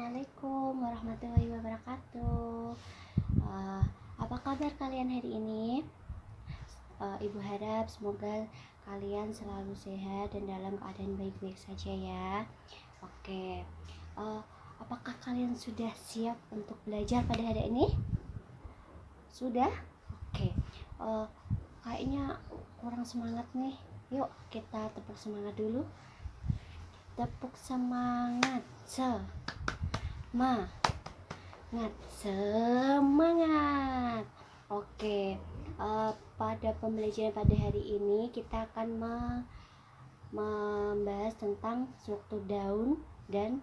Assalamualaikum warahmatullahi wabarakatuh. Eh, apa kabar kalian hari ini? Ibu harap semoga kalian selalu sehat dan dalam keadaan baik-baik saja ya. Oke, apakah kalian sudah siap untuk belajar pada hari ini? Sudah? Oke. Kayaknya kurang semangat nih. Yuk kita tepuk semangat dulu. Tepuk semangat. Semangat. Oke, pada pembelajaran pada hari ini kita akan membahas tentang struktur daun dan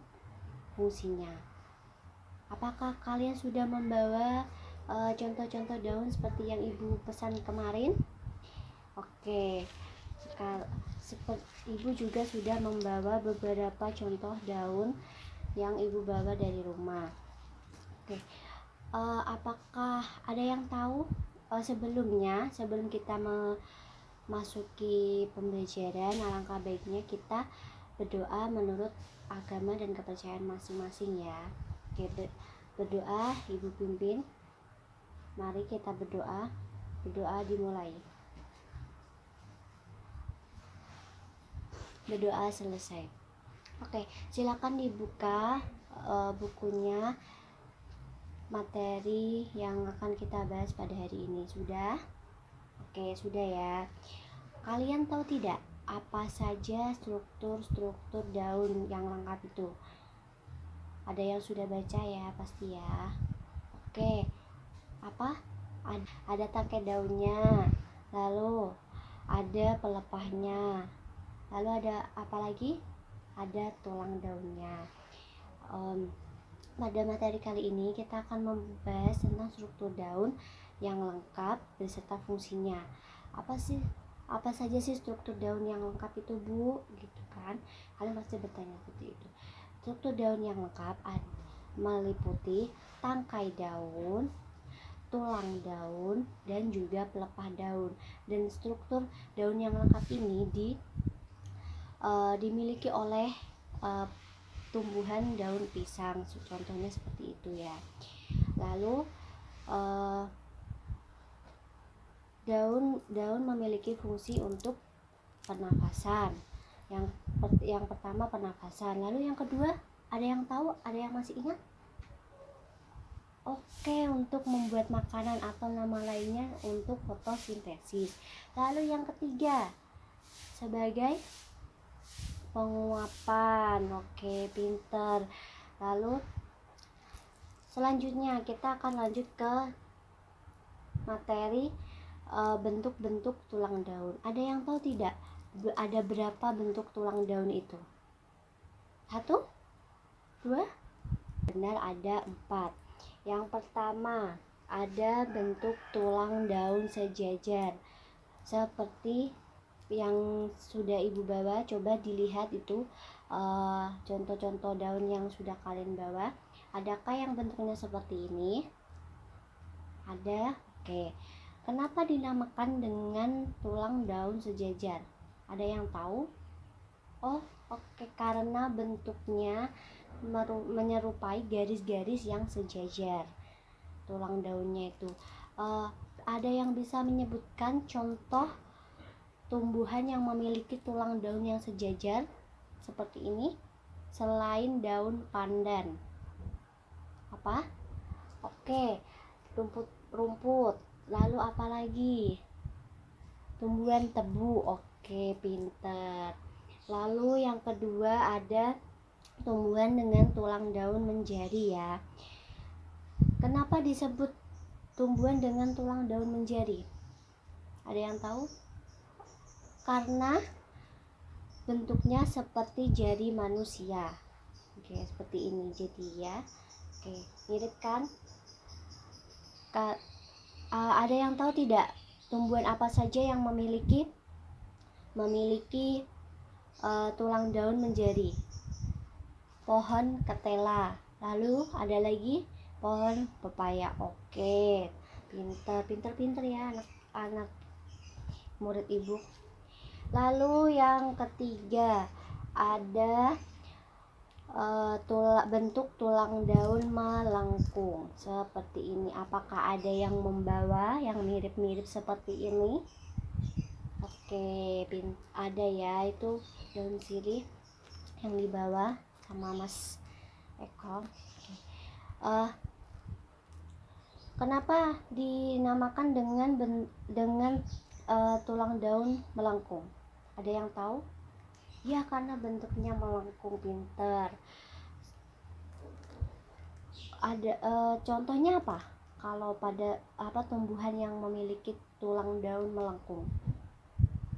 fungsinya. Apakah kalian sudah membawa contoh-contoh daun seperti yang ibu pesan kemarin? Oke, ibu juga sudah membawa beberapa contoh daun yang ibu bawa dari rumah. Oke, apakah ada yang tahu sebelum kita memasuki pembelajaran, alangkah baiknya kita berdoa menurut agama dan kepercayaan masing-masing ya. Oke, berdoa ibu pimpin. Mari kita berdoa. Berdoa dimulai. Berdoa selesai. Oke, silakan dibuka bukunya, materi yang akan kita bahas pada hari ini. Sudah? Oke, sudah ya. Kalian tahu tidak apa saja struktur daun yang lengkap itu? Ada yang sudah baca ya pasti ya. Oke, apa? Ada tangkai daunnya, lalu ada pelepahnya, lalu ada apa lagi? Ada tulang daunnya. Pada materi kali ini kita akan membahas tentang struktur daun yang lengkap beserta fungsinya. Apa saja sih struktur daun yang lengkap itu, Bu? Gitu kan? Kalian pasti bertanya seperti itu. Struktur daun yang lengkap meliputi tangkai daun, tulang daun, dan juga pelepah daun. Dan struktur daun yang lengkap ini dimiliki oleh tumbuhan daun pisang, contohnya seperti itu ya. Lalu daun memiliki fungsi untuk pernafasan. Yang pertama pernafasan. Lalu yang kedua, ada yang tahu? Ada yang masih ingat? Oke, untuk membuat makanan atau nama lainnya untuk fotosintesis. Lalu yang ketiga, sebagai penguapan. Oke, pinter. Lalu selanjutnya kita akan lanjut ke materi bentuk-bentuk tulang daun. Ada yang tahu tidak? Ada berapa bentuk tulang daun itu? 1, 2? Benar, ada 4. Yang pertama, ada bentuk tulang daun sejajar. Seperti yang sudah ibu bawa, coba dilihat itu contoh-contoh daun yang sudah kalian bawa. Adakah yang bentuknya seperti ini? Ada. Oke, kenapa dinamakan dengan tulang daun sejajar? Ada yang tahu? Oke, karena bentuknya menyerupai garis-garis yang sejajar. Tulang daunnya itu ada yang bisa menyebutkan contoh tumbuhan yang memiliki tulang daun yang sejajar seperti ini selain daun pandan? Apa? Oke, rumput. Lalu apa lagi? Tumbuhan tebu. Oke, pinter. Lalu yang kedua ada tumbuhan dengan tulang daun menjari ya. Kenapa disebut tumbuhan dengan tulang daun menjari? Ada yang tahu? Karena bentuknya seperti jari manusia. Oke, seperti ini jadi ya. Oke, mirip kan? Ada yang tahu tidak tumbuhan apa saja yang memiliki tulang daun menjari? Pohon ketela. Lalu ada lagi pohon pepaya. Oke, pinter ya anak murid ibu. Lalu yang ketiga ada bentuk tulang daun melengkung seperti ini. Apakah ada yang membawa yang mirip-mirip seperti ini? Oke, ada ya, itu daun sirih yang dibawa sama Mas Eko. Kenapa dinamakan dengan tulang daun melengkung? Ada yang tahu? Ya, karena bentuknya melengkung, pinter. Ada contohnya apa? Kalau pada tumbuhan yang memiliki tulang daun melengkung?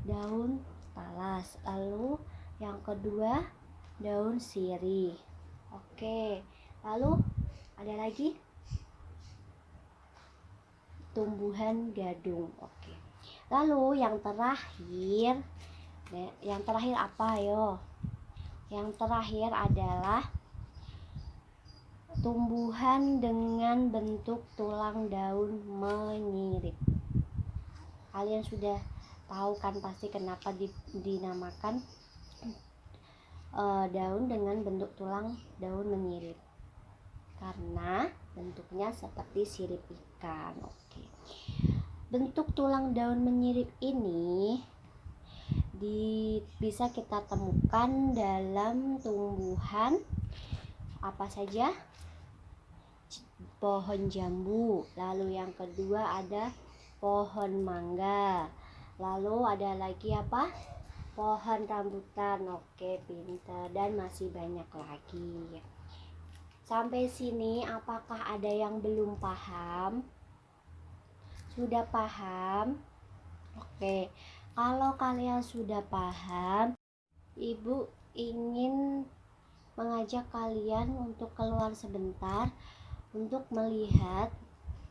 Daun talas. Lalu yang kedua, daun sirih. Oke. Lalu ada lagi? Tumbuhan gadung. Oke. Lalu yang terakhir apa, yo? Yang terakhir adalah tumbuhan dengan bentuk tulang daun menyirip. Kalian sudah tahu kan pasti kenapa dinamakan daun dengan bentuk tulang daun menyirip, karena bentuknya seperti sirip ikan. Oke. Bentuk tulang daun menyirip ini bisa kita temukan dalam tumbuhan apa saja? Pohon jambu. Lalu yang kedua ada pohon mangga. Lalu ada lagi apa? Pohon rambutan. Oke, pintar. Dan masih banyak lagi. Sampai sini apakah ada yang belum paham? Sudah paham? Oke. Kalau kalian sudah paham, Ibu ingin mengajak kalian untuk keluar sebentar untuk melihat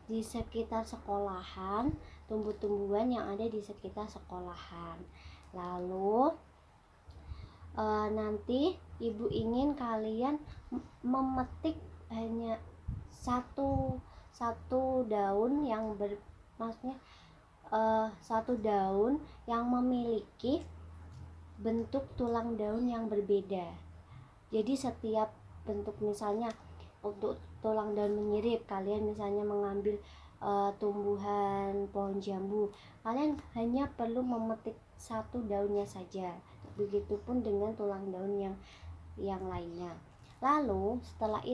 di sekitar sekolahan, tumbuh-tumbuhan yang ada di sekitar sekolahan. Lalu nanti Ibu ingin kalian memetik hanya satu daun yang satu daun yang memiliki bentuk tulang daun yang berbeda. Jadi setiap bentuk, misalnya untuk tulang daun menyirip, kalian misalnya mengambil tumbuhan pohon jambu, kalian hanya perlu memetik satu daunnya saja. Begitupun dengan tulang daun yang lainnya. Lalu setelah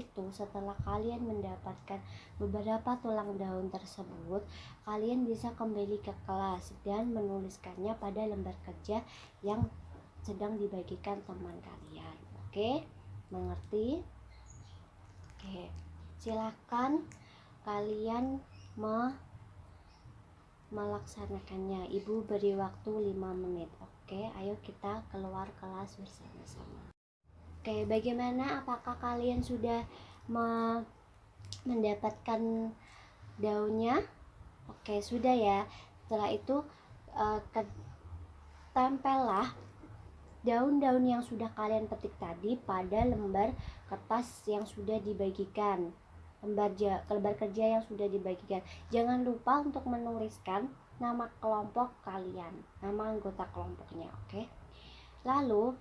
kalian mendapatkan beberapa tulang daun tersebut, kalian bisa kembali ke kelas dan menuliskannya pada lembar kerja yang sedang dibagikan teman kalian. Oke, mengerti? Oke, silakan kalian melaksanakannya. Ibu beri waktu 5 menit. Oke, ayo kita keluar kelas bersama-sama. Oke, bagaimana? Apakah kalian sudah mendapatkan daunnya? Oke, sudah ya. Setelah itu tempellah daun-daun yang sudah kalian petik tadi pada lembar kertas yang sudah dibagikan, lembar kerja yang sudah dibagikan. Jangan lupa untuk menuliskan nama kelompok kalian, nama anggota kelompoknya. Oke. Lalu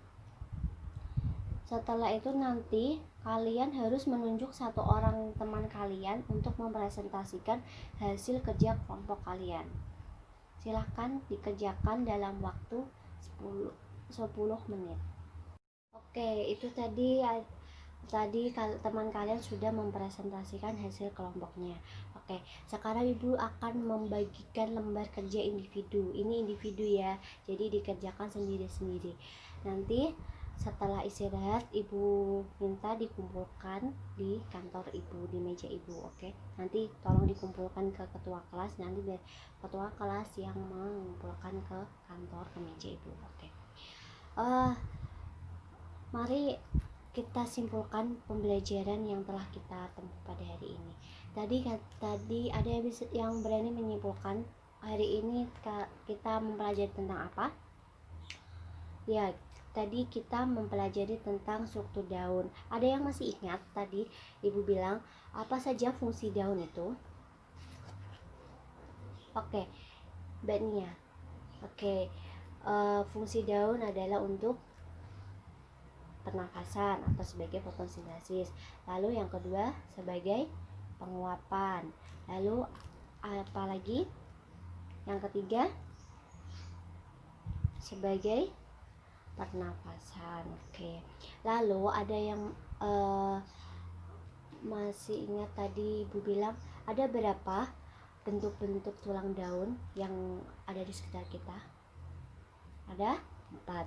setelah itu nanti kalian harus menunjuk satu orang teman kalian untuk mempresentasikan hasil kerja kelompok kalian. Silahkan dikerjakan dalam waktu 10 menit. Oke, itu tadi teman kalian sudah mempresentasikan hasil kelompoknya. Oke, sekarang Ibu akan membagikan lembar kerja individu. Ini individu ya, jadi dikerjakan sendiri-sendiri. Nanti setelah istirahat, Ibu minta dikumpulkan di kantor Ibu, di meja Ibu. Oke, nanti tolong dikumpulkan ke ketua kelas, nanti biar ketua kelas yang mengumpulkan ke kantor, ke meja Ibu. Oke. Mari kita simpulkan pembelajaran yang telah kita tempuh pada hari ini. Tadi ada yang berani menyimpulkan hari ini kita mempelajari tentang apa? Ya, tadi kita mempelajari tentang struktur daun. Ada yang masih ingat tadi Ibu bilang apa saja fungsi daun itu? Oke, Mbak Nia. Oke, fungsi daun adalah untuk pernafasan atau sebagai fotosintesis. Lalu yang kedua sebagai penguapan. Lalu apalagi? Yang ketiga sebagai pernafasan. Oke. Lalu ada yang masih ingat tadi Ibu bilang ada berapa bentuk-bentuk tulang daun yang ada di sekitar kita? Ada 4.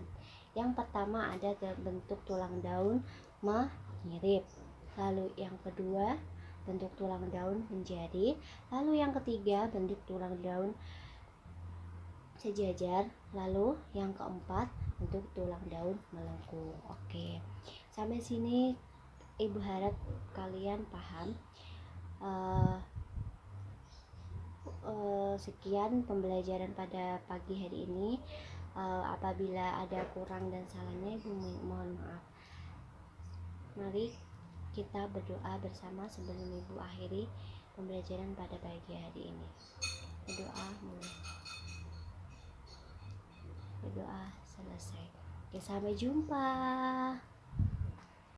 Yang pertama ada bentuk tulang daun menyirip. Lalu yang kedua bentuk tulang daun menjadi. Lalu yang ketiga bentuk tulang daun sejajar. Lalu yang keempat bentuk tulang daun melengkung. Oke. Sampai sini Ibu harap kalian paham. Sekian pembelajaran pada pagi hari ini. Apabila ada kurang dan salahnya Ibu mohon maaf. Mari kita berdoa bersama sebelum Ibu akhiri pembelajaran pada pagi hari ini. Berdoa mulai. Berdoa selesai. Oke, sampai jumpa.